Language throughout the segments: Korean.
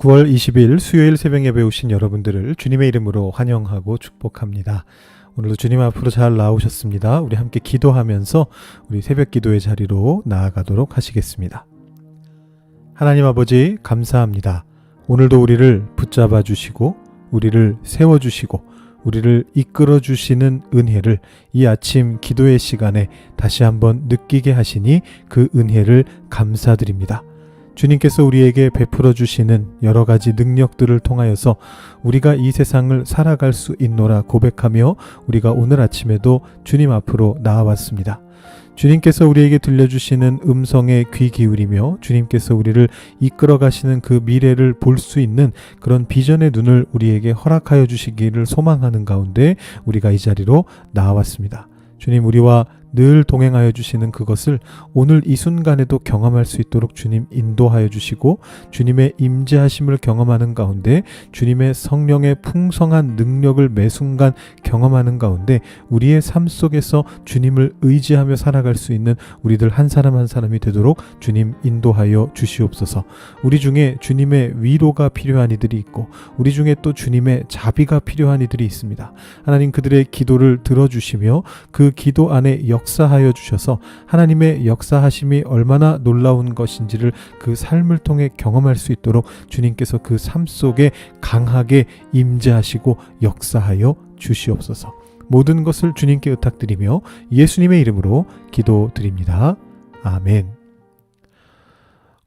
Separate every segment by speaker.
Speaker 1: 9월 20일 수요일 새벽 예배 오신 여러분들을 주님의 이름으로 환영하고 축복합니다. 오늘도 주님 앞으로 잘 나오셨습니다. 우리 함께 기도하면서 우리 새벽 기도의 자리로 나아가도록 하시겠습니다. 하나님 아버지 감사합니다. 오늘도 우리를 붙잡아 주시고 우리를 세워주시고 우리를 이끌어 주시는 은혜를 이 아침 기도의 시간에 다시 한번 느끼게 하시니 그 은혜를 감사드립니다. 주님께서 우리에게 베풀어 주시는 여러 가지 능력들을 통하여서 우리가 이 세상을 살아갈 수 있노라 고백하며 우리가 오늘 아침에도 주님 앞으로 나아왔습니다. 주님께서 우리에게 들려주시는 음성에 귀 기울이며 주님께서 우리를 이끌어 가시는 그 미래를 볼 수 있는 그런 비전의 눈을 우리에게 허락하여 주시기를 소망하는 가운데 우리가 이 자리로 나아왔습니다. 주님, 우리와 늘 동행하여 주시는 그것을 오늘 이 순간에도 경험할 수 있도록 주님 인도하여 주시고 주님의 임재하심을 경험하는 가운데 주님의 성령의 풍성한 능력을 매 순간 경험하는 가운데 우리의 삶 속에서 주님을 의지하며 살아갈 수 있는 우리들 한 사람 한 사람이 되도록 주님 인도하여 주시옵소서. 우리 중에 주님의 위로가 필요한 이들이 있고 우리 중에 또 주님의 자비가 필요한 이들이 있습니다. 하나님, 그들의 기도를 들어주시며 그 기도 안에 역사하여 주셔서 하나님의 역사하심이 얼마나 놀라운 것인지를 그 삶을 통해 경험할 수 있도록 주님께서 그 삶 속에 강하게 임재하시고 역사하여 주시옵소서. 모든 것을 주님께 의탁드리며 예수님의 이름으로 기도드립니다. 아멘.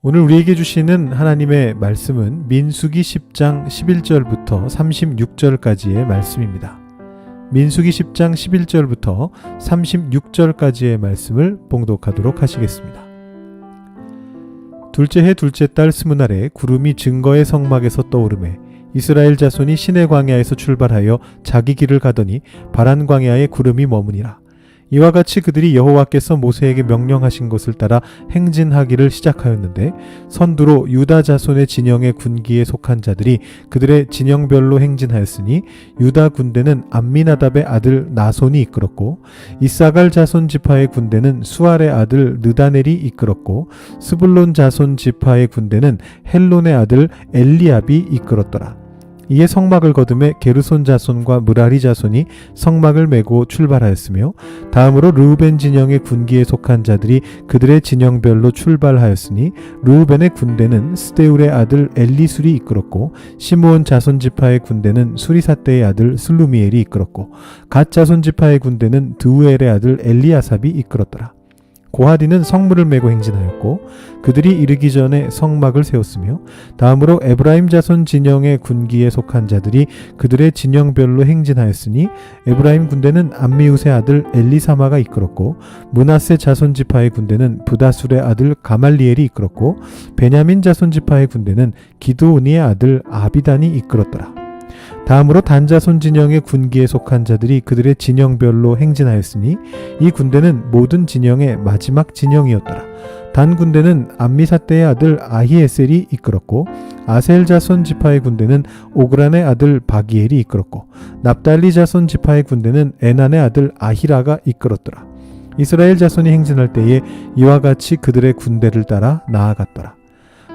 Speaker 1: 오늘 우리에게 주시는 하나님의 말씀은 민수기 10장 11절부터 36절까지의 말씀입니다. 민수기 10장 11절부터 36절까지의 말씀을 봉독하도록 하시겠습니다. 둘째 해 둘째 달 스무날에 구름이 증거의 성막에서 떠오르매 이스라엘 자손이 시내 광야에서 출발하여 자기 길을 가더니 바란 광야에 구름이 머무니라. 이와 같이 그들이 여호와께서 모세에게 명령하신 것을 따라 행진하기를 시작하였는데 선두로 유다 자손의 진영의 군기에 속한 자들이 그들의 진영별로 행진하였으니 유다 군대는 암미나답의 아들 나손이 이끌었고 이사갈 자손 지파의 군대는 수알의 아들 느다넬이 이끌었고 스불론 자손 지파의 군대는 헬론의 아들 엘리압이 이끌었더라. 이에 성막을 거두매 게르손 자손과 무라리 자손이 성막을 메고 출발하였으며 다음으로 르우벤 진영의 군기에 속한 자들이 그들의 진영별로 출발하였으니 르우벤의 군대는 스데울의 아들 엘리술이 이끌었고 시므온 자손 지파의 군대는 수리사떼의 아들 슬루미엘이 이끌었고 갓 자손 지파의 군대는 드우엘의 아들 엘리아삽이 이끌었더라. 고하디는 성물을 메고 행진하였고 그들이 이르기 전에 성막을 세웠으며 다음으로 에브라임 자손 진영의 군기에 속한 자들이 그들의 진영별로 행진하였으니 에브라임 군대는 암미웃의 아들 엘리사마가 이끌었고 므낫세 자손 지파의 군대는 부다술의 아들 가말리엘이 이끌었고 베냐민 자손 지파의 군대는 기드오니의 아들 아비단이 이끌었더라. 다음으로 단 자손 진영의 군기에 속한 자들이 그들의 진영별로 행진하였으니 이 군대는 모든 진영의 마지막 진영이었더라. 단 군대는 암미사떼의 아들 아히에셀이 이끌었고 아셀 자손 지파의 군대는 오그란의 아들 바기엘이 이끌었고 납달리 자손 지파의 군대는 에난의 아들 아히라가 이끌었더라. 이스라엘 자손이 행진할 때에 이와 같이 그들의 군대를 따라 나아갔더라.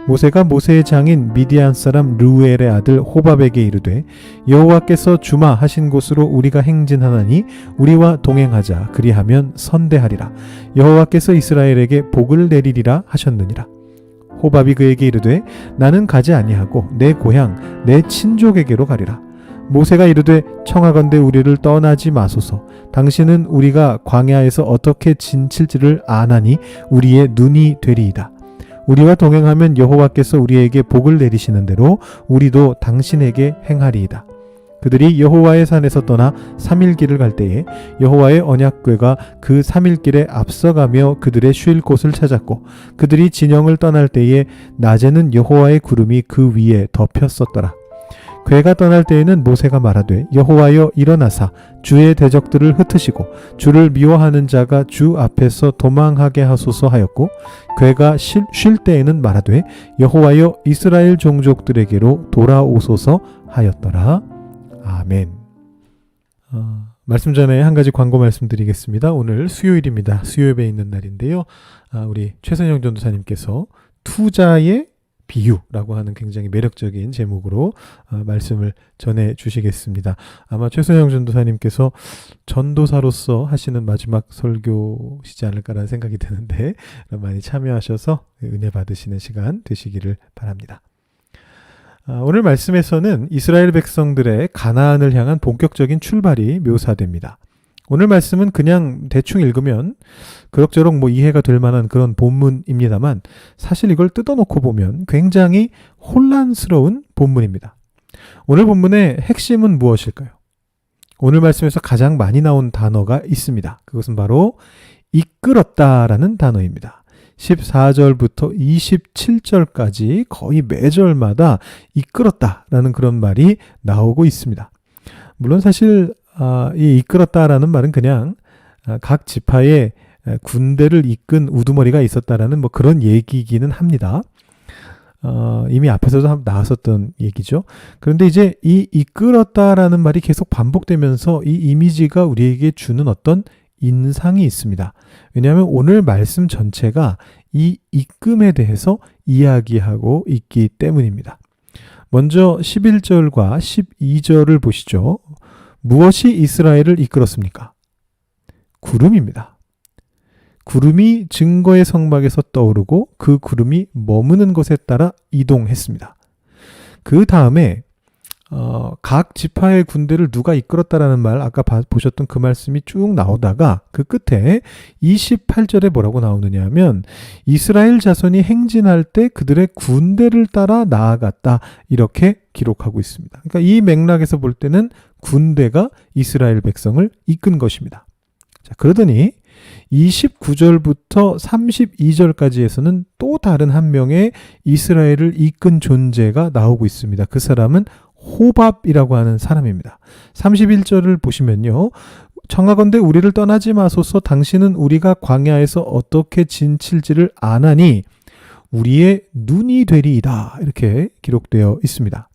Speaker 1: 모세가 모세의 장인 미디안 사람 르우엘의 아들 호밥에게 이르되 여호와께서 주마 하신 곳으로 우리가 행진하나니 우리와 동행하자. 그리하면 선대하리라. 여호와께서 이스라엘에게 복을 내리리라 하셨느니라. 호밥이 그에게 이르되 나는 가지 아니하고 내 고향 내 친족에게로 가리라. 모세가 이르되 청하건대 우리를 떠나지 마소서. 당신은 우리가 광야에서 어떻게 진칠지를 아나니 우리의 눈이 되리이다. 우리와 동행하면 여호와께서 우리에게 복을 내리시는 대로 우리도 당신에게 행하리이다. 그들이 여호와의 산에서 떠나 3일 길을 갈 때에 여호와의 언약궤가 그 3일 길에 앞서가며 그들의 쉴 곳을 찾았고 그들이 진영을 떠날 때에 낮에는 여호와의 구름이 그 위에 덮였었더라. 궤가 떠날 때에는 모세가 말하되 여호와여 일어나사 주의 대적들을 흩으시고 주를 미워하는 자가 주 앞에서 도망하게 하소서 하였고 궤가 쉴 때에는 말하되 여호와여 이스라엘 종족들에게로 돌아오소서 하였더라. 아멘. 말씀 전에 한 가지 광고 말씀드리겠습니다. 오늘 수요일입니다. 수요예배 있는 날인데요. 우리 최선영 전도사님께서 투자의 비유라고 하는 굉장히 매력적인 제목으로 말씀을 전해 주시겠습니다. 아마 최소영 전도사님께서 전도사로서 하시는 마지막 설교시지 않을까라는 생각이 드는데 많이 참여하셔서 은혜 받으시는 시간 되시기를 바랍니다. 오늘 말씀에서는 이스라엘 백성들의 가나안을 향한 본격적인 출발이 묘사됩니다. 오늘 말씀은 그냥 대충 읽으면 그럭저럭 이해가 될 만한 그런 본문입니다만 사실 이걸 뜯어놓고 보면 굉장히 혼란스러운 본문입니다. 오늘 본문의 핵심은 무엇일까요? 오늘 말씀에서 가장 많이 나온 단어가 있습니다. 그것은 바로 이끌었다라는 단어입니다. 14절부터 27절까지 거의 매절마다 이끌었다라는 그런 말이 나오고 있습니다. 물론 사실 이 이끌었다라는 말은 그냥 각 지파에 군대를 이끈 우두머리가 있었다라는 그런 얘기이기는 합니다. 이미 앞에서도 나왔었던 얘기죠. 그런데 이제 이 이끌었다라는 말이 계속 반복되면서 이 이미지가 우리에게 주는 어떤 인상이 있습니다. 왜냐하면 오늘 말씀 전체가 이 이끔에 대해서 이야기하고 있기 때문입니다. 먼저 11절과 12절을 보시죠. 무엇이 이스라엘을 이끌었습니까? 구름입니다. 구름이 증거의 성막에서 떠오르고 그 구름이 머무는 곳에 따라 이동했습니다. 그 다음에 각 지파의 군대를 누가 이끌었다라는 말, 아까 보셨던 그 말씀이 쭉 나오다가 그 끝에 28절에 뭐라고 나오느냐 하면 이스라엘 자손이 행진할 때 그들의 군대를 따라 나아갔다, 이렇게 기록하고 있습니다. 그러니까 이 맥락에서 볼 때는 군대가 이스라엘 백성을 이끈 것입니다. 자, 그러더니 29절부터 32절까지에서는 또 다른 한 명의 이스라엘을 이끈 존재가 나오고 있습니다. 그 사람은 호밥이라고 하는 사람입니다. 31절을 보시면요. 청하건대 우리를 떠나지 마소서. 당신은 우리가 광야에서 어떻게 진칠지를 아나니 우리의 눈이 되리이다, 이렇게 기록되어 있습니다.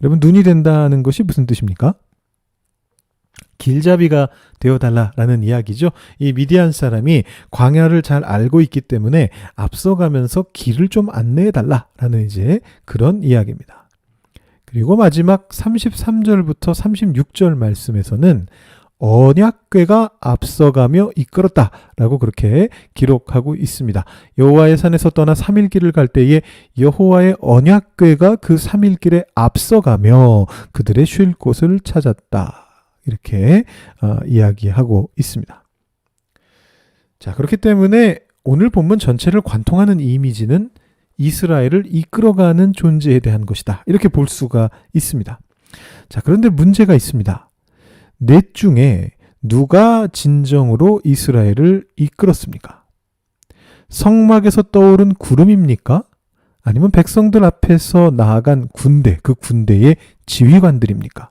Speaker 1: 여러분, 눈이 된다는 것이 무슨 뜻입니까? 길잡이가 되어달라라는 이야기죠. 이 미디안 사람이 광야를 잘 알고 있기 때문에 앞서가면서 길을 좀 안내해달라라는 이제 그런 이야기입니다. 그리고 마지막 33절부터 36절 말씀에서는 언약궤가 앞서가며 이끌었다라고 그렇게 기록하고 있습니다. 여호와의 산에서 떠나 3일길을 갈 때에 여호와의 언약궤가 그 3일길에 앞서가며 그들의 쉴 곳을 찾았다, 이렇게 이야기하고 있습니다. 자, 그렇기 때문에 오늘 본문 전체를 관통하는 이미지는 이스라엘을 이끌어가는 존재에 대한 것이다, 이렇게 볼 수가 있습니다. 자, 그런데 문제가 있습니다. 넷 중에 누가 진정으로 이스라엘을 이끌었습니까? 성막에서 떠오른 구름입니까? 아니면 백성들 앞에서 나아간 군대, 그 군대의 지휘관들입니까?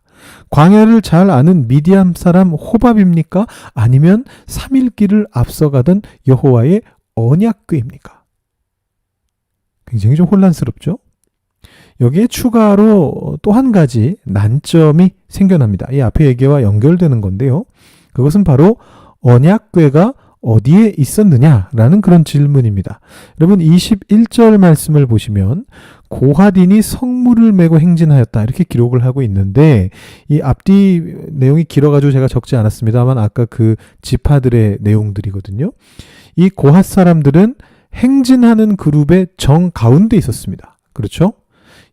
Speaker 1: 광야를 잘 아는 미디안 사람 호밥입니까? 아니면 3일길을 앞서가던 여호와의 언약궤입니까? 굉장히 좀 혼란스럽죠? 여기에 추가로 또 한 가지 난점이 생겨납니다. 이 앞의 얘기와 연결되는 건데요. 그것은 바로 언약궤가 어디에 있었느냐라는 그런 질문입니다. 여러분, 21절 말씀을 보시면 고핫인이 성물을 메고 행진하였다, 이렇게 기록을 하고 있는데 이 앞뒤 내용이 길어가지고 제가 적지 않았습니다만 아까 그 지파들의 내용들이거든요. 이 고핫 사람들은 행진하는 그룹의 정 가운데 있었습니다. 그렇죠?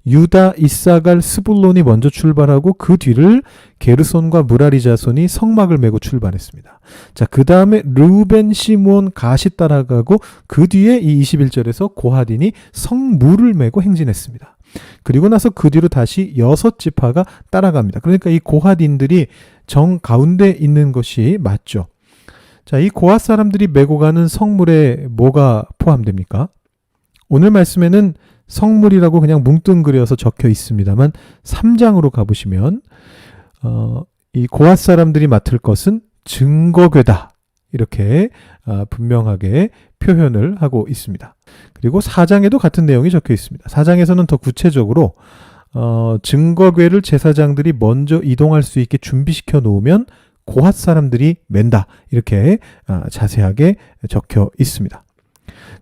Speaker 1: 유다, 이사갈, 스불론이 먼저 출발하고 그 뒤를 게르손과 무라리 자손이 성막을 메고 출발했습니다. 자, 그 다음에 르우벤, 시므온, 갓이 따라가고 그 뒤에 이 21절에서 고핫인이 성물을 메고 행진했습니다. 그리고 나서 그 뒤로 다시 6지파가 따라갑니다. 그러니까 이 고핫인들이 정 가운데 있는 것이 맞죠. 자, 이 고핫 사람들이 메고 가는 성물에 뭐가 포함됩니까? 오늘 말씀에는 성물이라고 그냥 뭉뚱그려서 적혀 있습니다만 3장으로 가보시면 이 고핫 사람들이 맡을 것은 증거궤다, 이렇게 분명하게 표현을 하고 있습니다. 그리고 4장에도 같은 내용이 적혀 있습니다. 4장에서는 더 구체적으로 증거궤를 제사장들이 먼저 이동할 수 있게 준비시켜 놓으면 고핫 사람들이 맨다, 이렇게 자세하게 적혀 있습니다.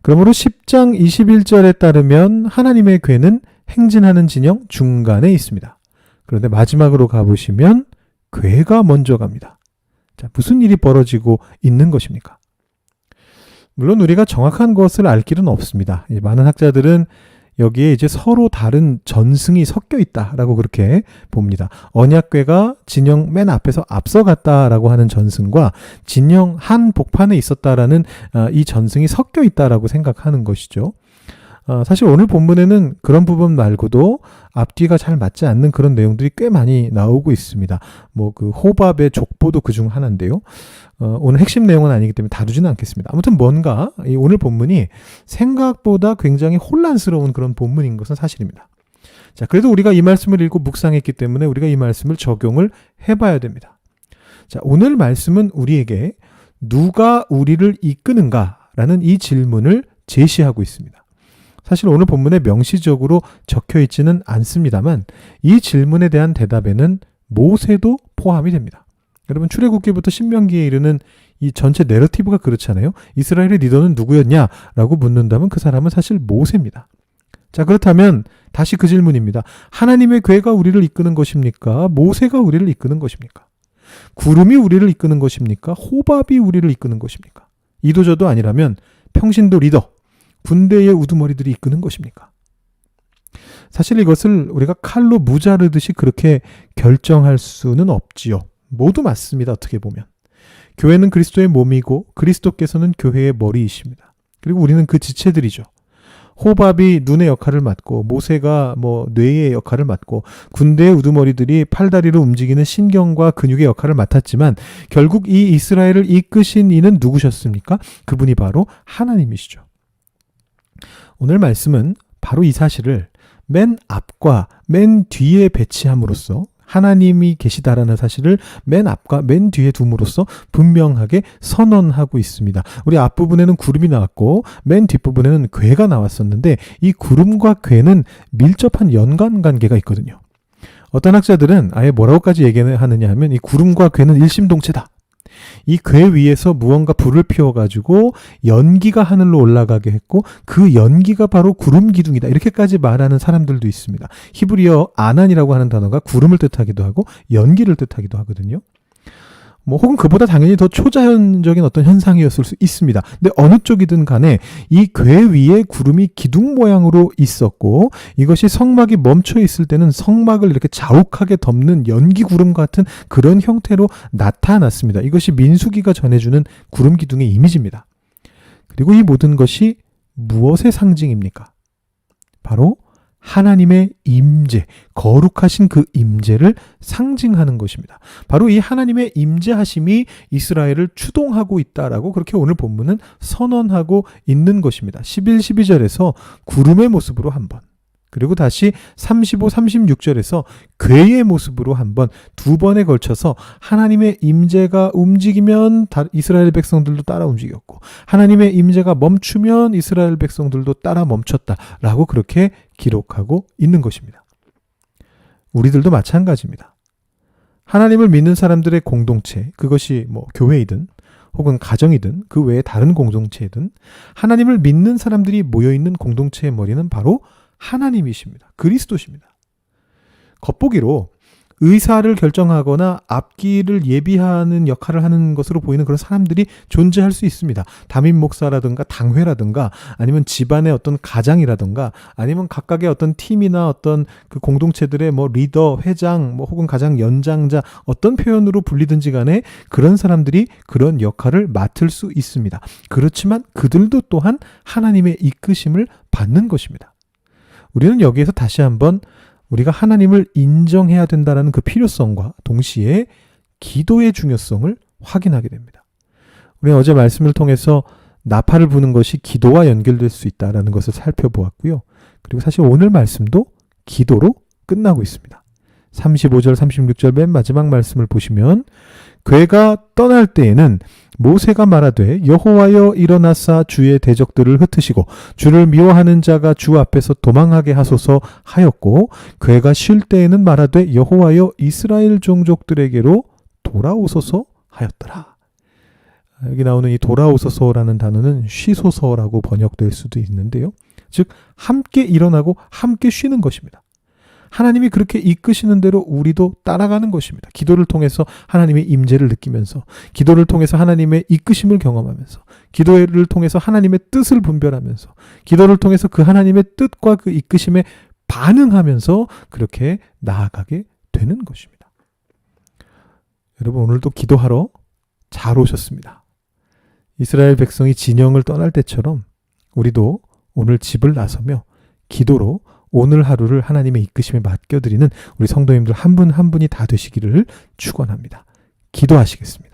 Speaker 1: 그러므로 10장 21절에 따르면 하나님의 궤는 행진하는 진영 중간에 있습니다. 그런데 마지막으로 가보시면 궤가 먼저 갑니다. 자, 무슨 일이 벌어지고 있는 것입니까? 물론 우리가 정확한 것을 알 길은 없습니다. 많은 학자들은 여기에 이제 서로 다른 전승이 섞여 있다라고 그렇게 봅니다. 언약궤가 진영 맨 앞에서 앞서갔다라고 하는 전승과 진영 한 복판에 있었다라는 이 전승이 섞여 있다라고 생각하는 것이죠. 사실 오늘 본문에는 그런 부분 말고도 앞뒤가 잘 맞지 않는 그런 내용들이 꽤 많이 나오고 있습니다. 뭐 그 호밥의 족보도 그중 하나인데요. 오늘 핵심 내용은 아니기 때문에 다루지는 않겠습니다. 아무튼 뭔가 이 오늘 본문이 생각보다 굉장히 혼란스러운 그런 본문인 것은 사실입니다. 자, 그래도 우리가 이 말씀을 읽고 묵상했기 때문에 우리가 이 말씀을 적용을 해봐야 됩니다. 자, 오늘 말씀은 우리에게 누가 우리를 이끄는가라는 이 질문을 제시하고 있습니다. 사실 오늘 본문에 명시적으로 적혀 있지는 않습니다만 이 질문에 대한 대답에는 모세도 포함이 됩니다. 여러분 출애굽기부터 신명기에 이르는 이 전체 내러티브가 그렇잖아요. 이스라엘의 리더는 누구였냐라고 묻는다면 그 사람은 사실 모세입니다. 자, 그렇다면 다시 그 질문입니다. 하나님의 궤가 우리를 이끄는 것입니까? 모세가 우리를 이끄는 것입니까? 구름이 우리를 이끄는 것입니까? 호밥이 우리를 이끄는 것입니까? 이도저도 아니라면 평신도 리더, 군대의 우두머리들이 이끄는 것입니까? 사실 이것을 우리가 칼로 무자르듯이 그렇게 결정할 수는 없지요. 모두 맞습니다. 어떻게 보면. 교회는 그리스도의 몸이고 그리스도께서는 교회의 머리이십니다. 그리고 우리는 그 지체들이죠. 호밥이 눈의 역할을 맡고 모세가 뇌의 역할을 맡고 군대의 우두머리들이 팔다리로 움직이는 신경과 근육의 역할을 맡았지만 결국 이 이스라엘을 이끄신 이는 누구셨습니까? 그분이 바로 하나님이시죠. 오늘 말씀은 바로 이 사실을 맨 앞과 맨 뒤에 배치함으로써 하나님이 계시다라는 사실을 맨 앞과 맨 뒤에 둠으로써 분명하게 선언하고 있습니다. 우리 앞부분에는 구름이 나왔고 맨 뒷부분에는 궤가 나왔었는데 이 구름과 궤는 밀접한 연관관계가 있거든요. 어떤 학자들은 아예 뭐라고까지 얘기하느냐 하면 이 구름과 궤는 일심동체다. 이 궤 위에서 무언가 불을 피워가지고 연기가 하늘로 올라가게 했고 그 연기가 바로 구름 기둥이다. 이렇게까지 말하는 사람들도 있습니다. 히브리어 아난이라고 하는 단어가 구름을 뜻하기도 하고 연기를 뜻하기도 하거든요. 혹은 그보다 당연히 더 초자연적인 어떤 현상이었을 수 있습니다. 근데 어느 쪽이든 간에 이 궤 위에 구름이 기둥 모양으로 있었고 이것이 성막이 멈춰 있을 때는 성막을 이렇게 자욱하게 덮는 연기 구름 같은 그런 형태로 나타났습니다. 이것이 민수기가 전해주는 구름 기둥의 이미지입니다. 그리고 이 모든 것이 무엇의 상징입니까? 바로 하나님의 임재, 거룩하신 그 임재를 상징하는 것입니다. 바로 이 하나님의 임재하심이 이스라엘을 추동하고 있다라고 그렇게 오늘 본문은 선언하고 있는 것입니다. 11, 12절에서 구름의 모습으로 한 번, 그리고 다시 35, 36절에서 궤의 모습으로 한 번, 두 번에 걸쳐서 하나님의 임재가 움직이면 이스라엘 백성들도 따라 움직였고 하나님의 임재가 멈추면 이스라엘 백성들도 따라 멈췄다라고 그렇게 기록하고 있는 것입니다. 우리들도 마찬가지입니다. 하나님을 믿는 사람들의 공동체, 그것이 교회이든 혹은 가정이든 그 외에 다른 공동체이든 하나님을 믿는 사람들이 모여있는 공동체의 머리는 바로 하나님이십니다. 그리스도십니다. 겉보기로 의사를 결정하거나 앞길을 예비하는 역할을 하는 것으로 보이는 그런 사람들이 존재할 수 있습니다. 담임 목사라든가 당회라든가 아니면 집안의 어떤 가장이라든가 아니면 각각의 어떤 팀이나 어떤 그 공동체들의 리더, 회장, 혹은 가장 연장자 어떤 표현으로 불리든지 간에 그런 사람들이 그런 역할을 맡을 수 있습니다. 그렇지만 그들도 또한 하나님의 이끄심을 받는 것입니다. 우리는 여기에서 다시 한번 우리가 하나님을 인정해야 된다는 그 필요성과 동시에 기도의 중요성을 확인하게 됩니다. 우리는 어제 말씀을 통해서 나팔을 부는 것이 기도와 연결될 수 있다는 것을 살펴보았고요. 그리고 사실 오늘 말씀도 기도로 끝나고 있습니다. 35절, 36절 맨 마지막 말씀을 보시면 궤가 떠날 때에는 모세가 말하되 여호와여 일어나사 주의 대적들을 흩으시고 주를 미워하는 자가 주 앞에서 도망하게 하소서 하였고 궤가 쉴 때에는 말하되 여호와여 이스라엘 종족들에게로 돌아오소서 하였더라. 여기 나오는 이 돌아오소서라는 단어는 쉬소서라고 번역될 수도 있는데요. 즉 함께 일어나고 함께 쉬는 것입니다. 하나님이 그렇게 이끄시는 대로 우리도 따라가는 것입니다. 기도를 통해서 하나님의 임재를 느끼면서, 기도를 통해서 하나님의 이끄심을 경험하면서, 기도를 통해서 하나님의 뜻을 분별하면서, 기도를 통해서 그 하나님의 뜻과 그 이끄심에 반응하면서 그렇게 나아가게 되는 것입니다. 여러분, 오늘도 기도하러 잘 오셨습니다. 이스라엘 백성이 진영을 떠날 때처럼 우리도 오늘 집을 나서며 기도로 오늘 하루를 하나님의 이끄심에 맡겨드리는 우리 성도님들 한 분 한 분이 다 되시기를 축원합니다. 기도하시겠습니다.